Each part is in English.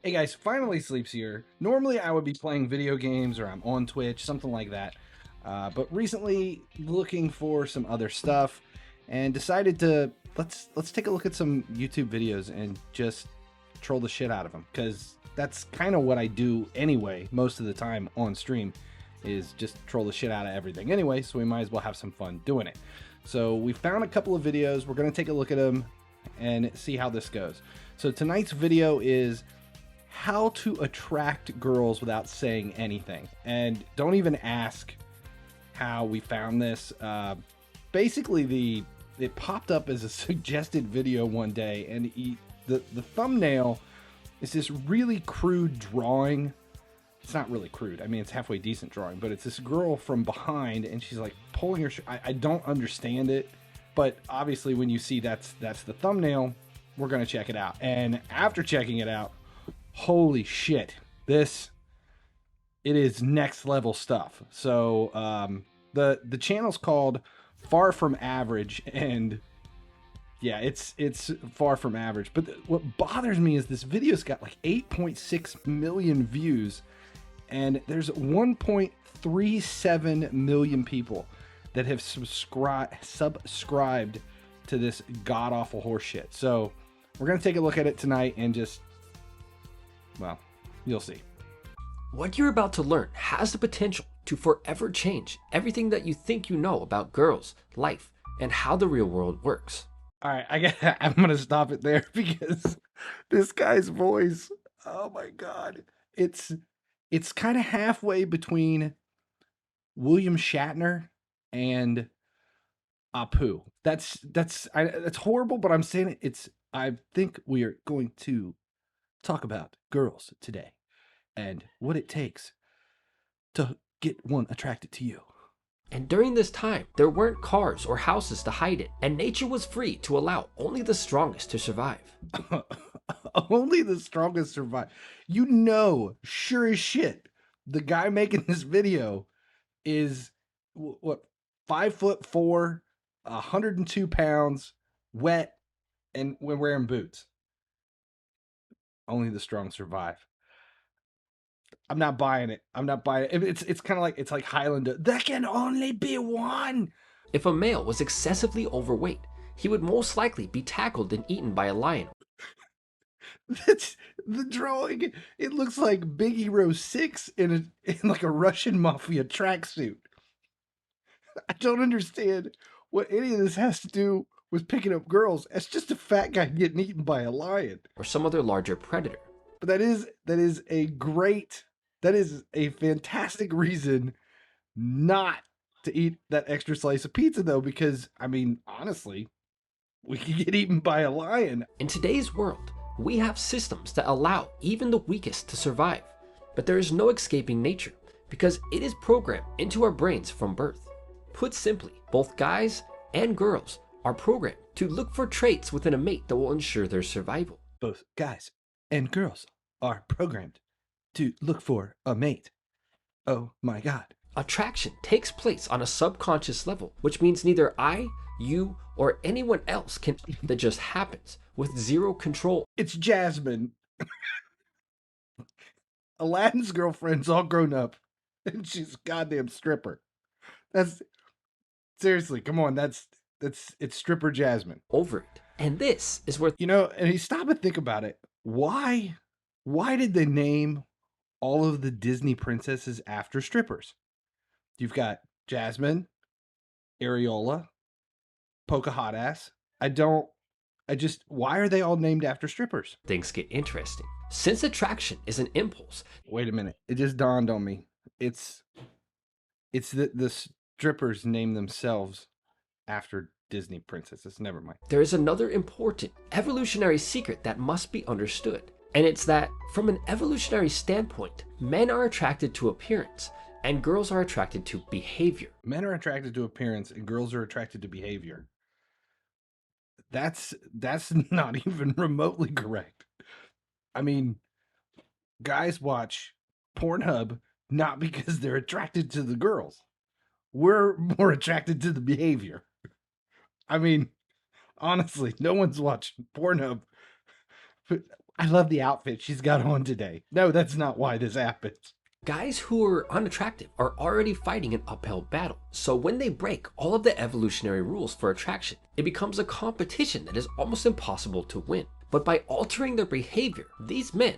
Hey guys, finally Sleeps here. Normally I would be playing video games or I'm on Twitch, something like that. But recently looking for some other stuff and decided to let's take a look at some YouTube videos and just troll the shit out of them, because that's kind of what I do anyway most of the time on stream, is just troll the shit out of everything anyway, so we might as well have some fun doing it. So we found a couple of videos. We're going to take a look at them and see how this goes. So tonight's video is how to attract girls without saying anything. And don't even ask how we found this. Basically, it popped up as a suggested video one day, and the thumbnail is this really crude drawing. It's not really crude. I mean, it's halfway decent drawing, but it's this girl from behind, and she's like pulling her. I don't understand it, but obviously, when you see that's the thumbnail, we're gonna check it out. And after checking it out, holy shit, it is next level stuff. So the channel's called Far From Average, and yeah, it's far from average. But what bothers me is this video's got like 8.6 million views, and there's 1.37 million people that have subscribed to this god-awful horseshit. So we're gonna take a look at it tonight and just, well, you'll see. What you're about to learn has the potential to forever change everything that you think you know about girls, life, and how the real world works. All right, I'm gonna stop it there because this guy's voice, oh my god, it's kind of halfway between William Shatner and Apu. That's horrible, but I'm saying it. I think we are going to talk about girls today and what it takes to get one attracted to you. And during this time, there weren't cars or houses to hide it, and nature was free to allow only the strongest to survive. Only the strongest survive. You know, sure as shit, the guy making this video is what, 5'4", 102 pounds, wet, and when wearing boots. Only the strong survive. I'm not buying it. I'm not buying it. It's kind of like, it's like Highlander. There can only be one. If a male was excessively overweight, he would most likely be tackled and eaten by a lion. That's the drawing. It looks like Big Hero 6 in like a Russian mafia tracksuit. I don't understand what any of this has to do with picking up girls. It's just a fat guy getting eaten by a lion Or some other larger predator. But that is a fantastic reason not to eat that extra slice of pizza, though, because I mean, honestly, we could get eaten by a lion. In today's world, we have systems that allow even the weakest to survive, but there is no escaping nature because it is programmed into our brains from birth. Put simply, both guys and girls are programmed to look for traits within a mate that will ensure their survival. Both guys and girls are programmed to look for a mate. Oh my god. Attraction takes place on a subconscious level, which means neither I, you, or anyone else can. That just happens with zero control. It's Jasmine. Aladdin's girlfriend's all grown up, and she's a goddamn stripper. That's seriously, come on, it's stripper Jasmine. Over it. And this is where, you know, and you stop and think about it. Why did they name all of the Disney princesses after strippers? You've got Jasmine, Ariola, Pocahontas. Why are they all named after strippers? things get interesting. Since attraction is an impulse. Wait a minute. It just dawned on me. It's the strippers name themselves after Disney princesses. Never mind. There is another important evolutionary secret that must be understood. And it's that from an evolutionary standpoint, men are attracted to appearance and girls are attracted to behavior. Men are attracted to appearance and girls are attracted to behavior. That's not even remotely correct. I mean, guys watch Pornhub not because they're attracted to the girls. We're more attracted to the behavior. I mean, honestly, no one's watching Pornhub. I love the outfit she's got on today. No, that's not why this happens. Guys who are unattractive are already fighting an uphill battle, so when they break all of the evolutionary rules for attraction, it becomes a competition that is almost impossible to win. But by altering their behavior, these men,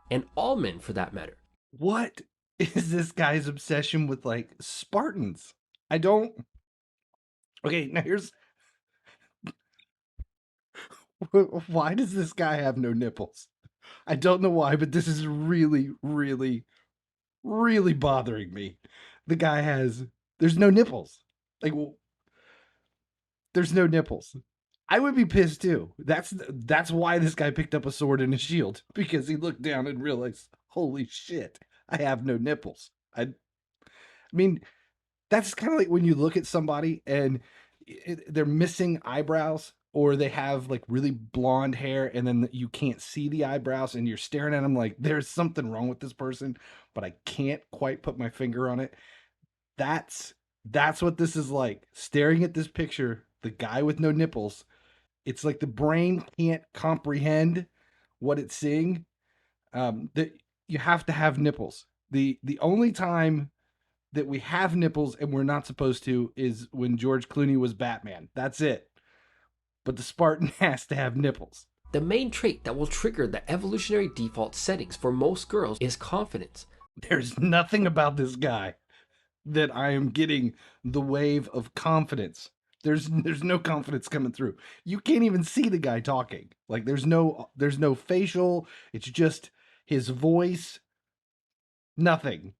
and all men for that matter, What is this guy's obsession with like Spartans? I don't. Okay, now here's why does this guy have no nipples? I don't know why, but this is really, really, really bothering me. The guy has there's no nipples. Like there's no nipples. I would be pissed too. That's why this guy picked up a sword and a shield, because he looked down and realized, holy shit, I have no nipples. I mean, that's kind of like when you look at somebody and they're missing eyebrows, or they have like really blonde hair and then you can't see the eyebrows and you're staring at them like there's something wrong with this person, but I can't quite put my finger on it. That's that's what this is like. Staring at this picture, the guy with no nipples, it's like the brain can't comprehend what it's seeing. That you have to have nipples. The only time that we have nipples and we're not supposed to is when George Clooney was Batman. That's it. But the Spartan has to have nipples. the main trait that will trigger the evolutionary default settings for most girls is confidence. There's nothing about this guy that I am getting the wave of confidence. There's no confidence coming through. You can't even see the guy talking. Like there's no facial. It's just his voice. Nothing.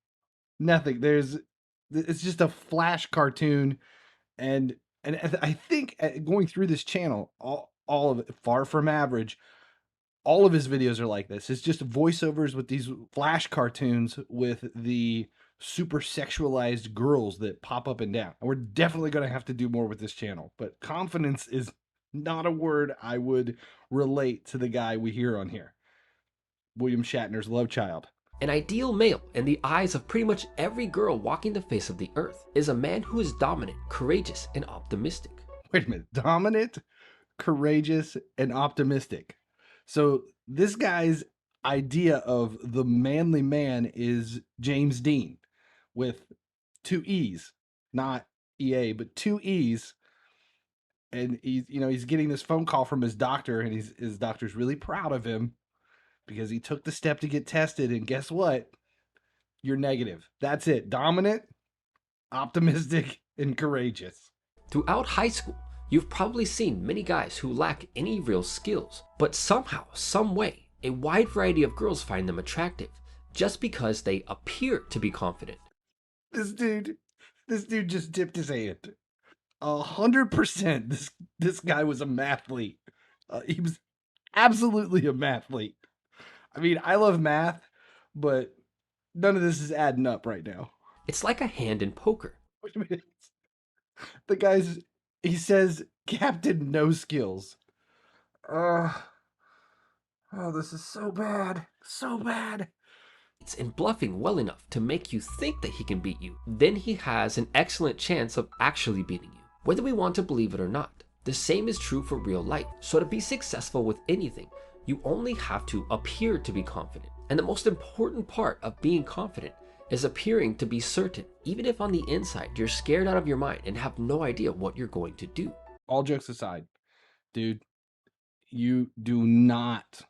Nothing. It's just a flash cartoon, and I think going through this channel, all of it, far from average, all of his videos are like this. It's just voiceovers with these flash cartoons with the super sexualized girls that pop up and down. And we're definitely going to have to do more with this channel. But confidence is not a word I would relate to the guy we hear on here. William Shatner's love child. An ideal male, in the eyes of pretty much every girl walking the face of the earth, is a man who is dominant, courageous, and optimistic. Wait a minute. Dominant, courageous, and optimistic. So this guy's idea of the manly man is James Dean with two E's, not EA, but two E's. And he's getting this phone call from his doctor, and his doctor's really proud of him because he took the step to get tested. And guess what? You're negative. That's it. Dominant, optimistic, and courageous. Throughout high school, you've probably seen many guys who lack any real skills, but somehow, some way, a wide variety of girls find them attractive just because they appear to be confident. This dude just dipped his hand. 100%. This guy was a mathlete. He was absolutely a mathlete. I mean, I love math, but none of this is adding up right now. It's like a hand in poker. Wait a minute. He says, Captain No Skills. Uh, oh, this is so bad. So bad. And bluffing well enough to make you think that he can beat you, then he has an excellent chance of actually beating you, whether we want to believe it or not. The same is true for real life. So to be successful with anything, you only have to appear to be confident. And the most important part of being confident is appearing to be certain, even if on the inside you're scared out of your mind and have no idea what you're going to do. All jokes aside, dude, you do not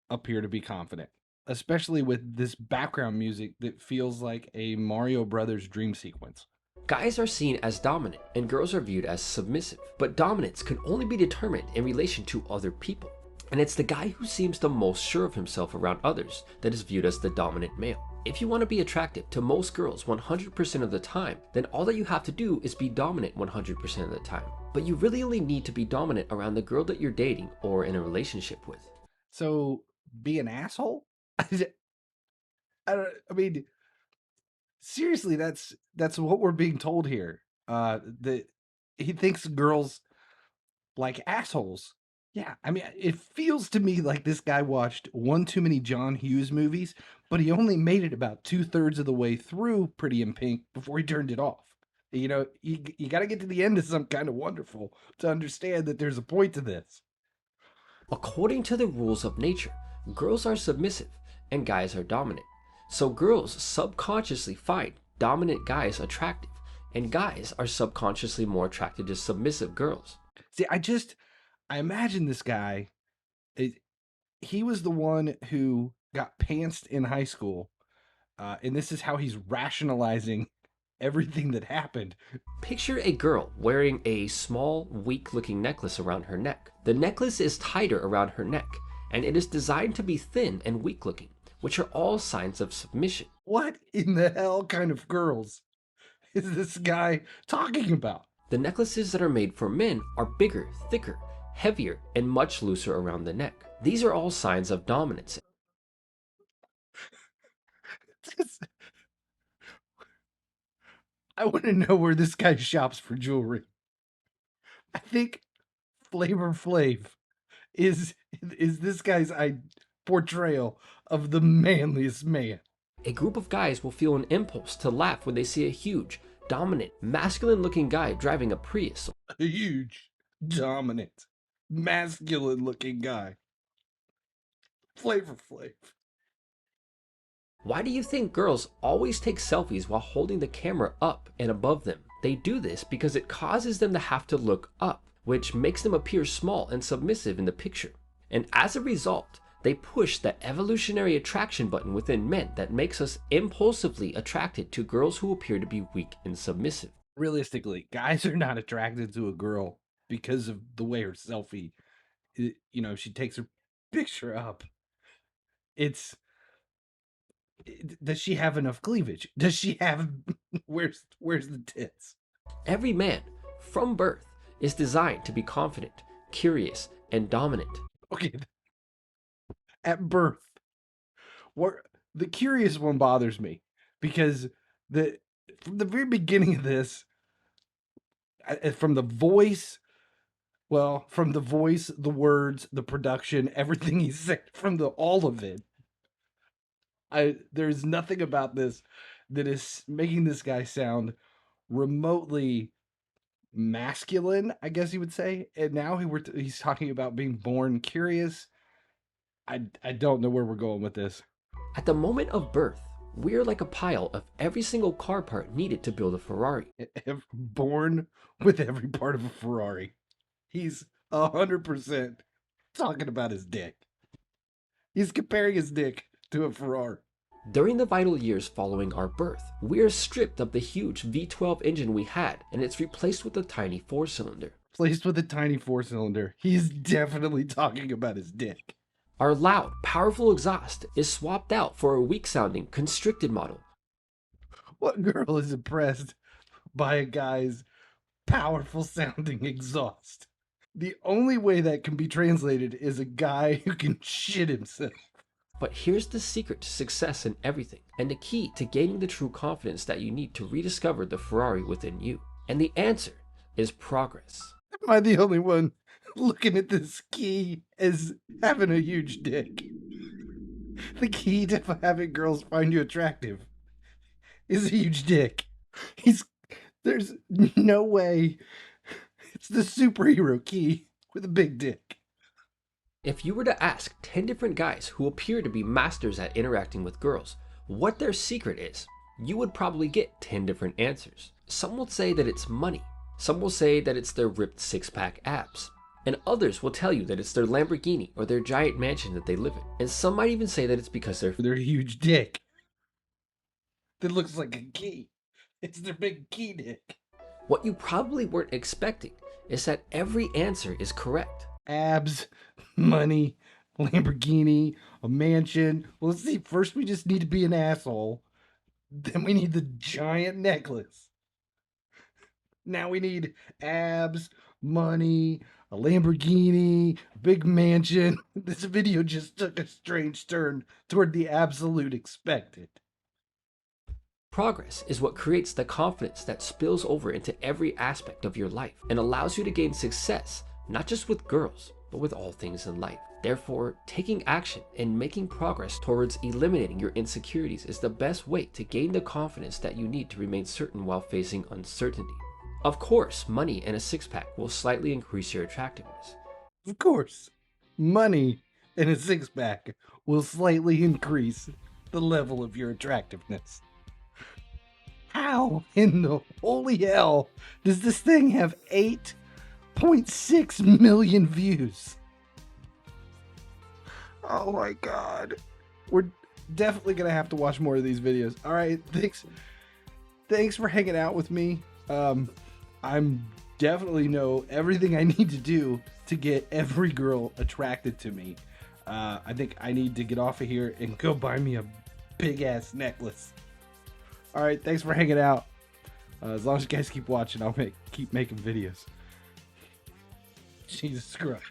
appear to be confident, especially with this background music that feels like a Mario Brothers dream sequence. Guys are seen as dominant and girls are viewed as submissive, but dominance can only be determined in relation to other people. And it's the guy who seems the most sure of himself around others that is viewed as the dominant male. If you want to be attractive to most girls 100% of the time, then all that you have to do is be dominant 100% of the time. But you really only need to be dominant around the girl that you're dating or in a relationship with. So be an asshole? I mean, seriously, that's what we're being told here. That he thinks girls like assholes. Yeah, I mean, it feels to me like this guy watched one too many John Hughes movies, but he only made it about 2/3 of the way through Pretty in Pink before he turned it off. You got to get to the end of Some Kind of Wonderful to understand that there's a point to this. According to the rules of nature, girls are submissive and guys are dominant. So girls subconsciously find dominant guys attractive, and guys are subconsciously more attracted to submissive girls. See, I imagine this guy, it, he was the one who got pantsed in high school, and this is how he's rationalizing everything that happened. Picture a girl wearing a small, weak-looking necklace around her neck. The necklace is tighter around her neck, and it is designed to be thin and weak-looking, which are all signs of submission. What in the hell kind of girls is this guy talking about? The necklaces that are made for men are bigger, thicker, heavier, and much looser around the neck. These are all signs of dominance. I want to know where this guy shops for jewelry. I think Flavor Flav is this guy's portrayal of the manliest man. A group of guys will feel an impulse to laugh when they see a huge, dominant, masculine-looking guy driving a Prius. A huge, dominant, masculine-looking guy. Flavor Flav. Why do you think girls always take selfies while holding the camera up and above them? They do this because it causes them to have to look up, which makes them appear small and submissive in the picture. And as a result, they push the evolutionary attraction button within men that makes us impulsively attracted to girls who appear to be weak and submissive. Realistically, guys are not attracted to a girl because of the way her selfie, she takes her picture up. It's, does she have enough cleavage? Does she have, where's the tits? Every man, from birth, is designed to be confident, curious, and dominant. Okay, at birth, the curious one bothers me because from the very beginning of this, from the voice, the words, the production, everything he said, all of it, there's nothing about this that is making this guy sound remotely masculine, I guess you would say. And now he's talking about being born curious. I don't know where we're going with this. At the moment of birth, we're like a pile of every single car part needed to build a Ferrari. Born with every part of a Ferrari. He's 100% talking about his dick. He's comparing his dick to a Ferrari. During the vital years following our birth, we are stripped of the huge V12 engine we had, and it's replaced with a tiny 4-cylinder. Placed with a tiny 4-cylinder. He's definitely talking about his dick. Our loud, powerful exhaust is swapped out for a weak-sounding, constricted model. What girl is impressed by a guy's powerful-sounding exhaust? The only way that can be translated is a guy who can shit himself. But here's the secret to success in everything, and the key to gaining the true confidence that you need to rediscover the Ferrari within you. And the answer is progress. Am I the only one looking at this key as having a huge dick? The key to having girls find you attractive is a huge dick. There's no way. It's the superhero key with a big dick. If you were to ask 10 different guys who appear to be masters at interacting with girls what their secret is, you would probably get 10 different answers. Some will say that it's money. Some will say that it's their ripped six-pack abs. And others will tell you that it's their Lamborghini or their giant mansion that they live in. And some might even say that it's because they're a huge dick that looks like a key. It's their big key dick. What you probably weren't expecting is that every answer is correct. Abs, money, Lamborghini, a mansion. Well, let's see. First, we just need to be an asshole. Then we need the giant necklace. Now we need abs, money, a Lamborghini, a big mansion. This video just took a strange turn toward the absolute expected. Progress is what creates the confidence that spills over into every aspect of your life and allows you to gain success, not just with girls, but with all things in life. Therefore, taking action and making progress towards eliminating your insecurities is the best way to gain the confidence that you need to remain certain while facing uncertainty. Of course, money and a six-pack will slightly increase your attractiveness. Of course. money, and a six-pack will slightly increase the level of your attractiveness. How in the holy hell does this thing have 8.6 million views? Oh my god. We're definitely gonna have to watch more of these videos. All right, thanks for hanging out with me. I'm definitely know everything I need to do to get every girl attracted to me. I think I need to get off of here and go buy me a big ass necklace. All right, thanks for hanging out. As long as you guys keep watching, I'll keep making videos. Jesus Christ.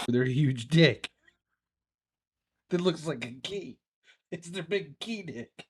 Their huge dick that looks like a key. It's their big key dick.